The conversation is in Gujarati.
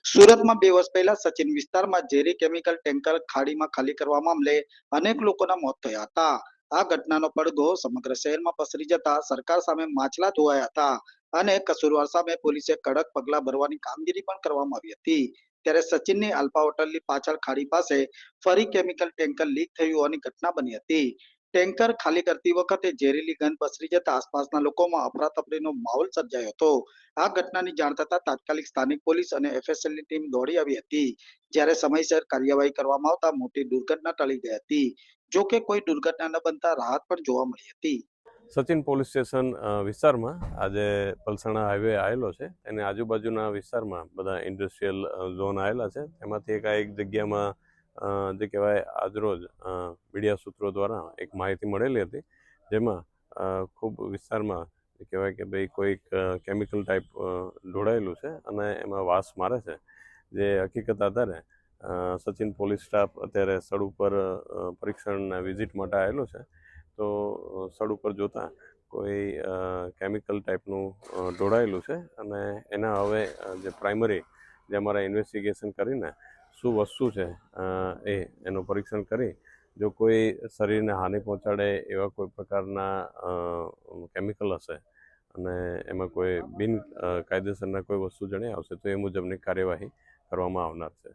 સુરતમાં 2 વર્ષ પહેલા સચિન વિસ્તારમાં ઝેરી કેમિકલ ટેન્કર ખાડીમાં ખાલી કરવા મામલે અનેક લોકોના મોત થયા હતા. આ ઘટનાનો પડઘો સમગ્ર શહેરમાં પસરી જતા સરકાર સામે માછલા ધોવાયા હતા અને કસૂરવાર સામે પોલીસે કડક પગલા ભરવાની કામગીરી પણ કરવામાં આવી હતી. ત્યારે સચિનની આલ્ફા હોટલની પાછળ ખાડી પાસે ફરી કેમિકલ ટેન્કર લીક થયું હોવાની ઘટના બની હતી. ટેન્કર ખાલી કરતી વખતે ઝેરીલી ગંધ પસરી જતા આસપાસના લોકોમાં અફરાતફરીનો માહોલ સર્જાયો હતો. આ ઘટનાની જાણ થતાં તાત્કાલિક સ્થાનિક પોલીસ અને એફએસએલની ટીમ દોડી આવી હતી. જ્યારે સમયસર કાર્યવાહી કરવામાં આવતા મોટી દુર્ઘટના ટળી ગઈ હતી. જો કે કોઈ દુર્ઘટના ન બનતા રાહત પણ જોવા મળી હતી. સચિન પોલીસ સ્ટેશન વિસ્તારમાં આજે પલસાણા હાઈવે આવેલો છે. એની આજુબાજુના વિસ્તારમાં બધા ઇન્ડસ્ટ્રીયલ ઝોન આવેલા છે. એમાંથી એક જગ્યામાં જે કહેવાય આજરોજ મીડિયા સૂત્રો દ્વારા એક માહિતી મળેલી હતી, જેમાં ખૂબ વિસ્તારમાં કહેવાય કે ભાઈ કોઈક કેમિકલ ટાઈપ ઢોળાયેલું છે અને એમાં વાસ મારે છે. જે હકીકત આધારે સચિન પોલીસ સ્ટાફ અત્યારે સ્થળ ઉપર પરીક્ષણના વિઝિટ માટે આવેલો છે. તો સ્થળ ઉપર જોતા કોઈ કેમિકલ ટાઈપનું ઢોળાયેલું છે અને એના હવે જે પ્રાઇમરી જે અમારા ઇન્વેસ્ટિગેશન કરીને શું વસ્તુ છે એનું પરીક્ષણ કરી જો કોઈ શરીરને હાનિ પહોંચાડે એવા કોઈ પ્રકારના કેમિકલ હશે અને એમાં કોઈ બિન કાયદેસરના કોઈ વસ્તુ જણાઈ આવશે તો એ મુજબની કાર્યવાહી કરવામાં આવનાર છે.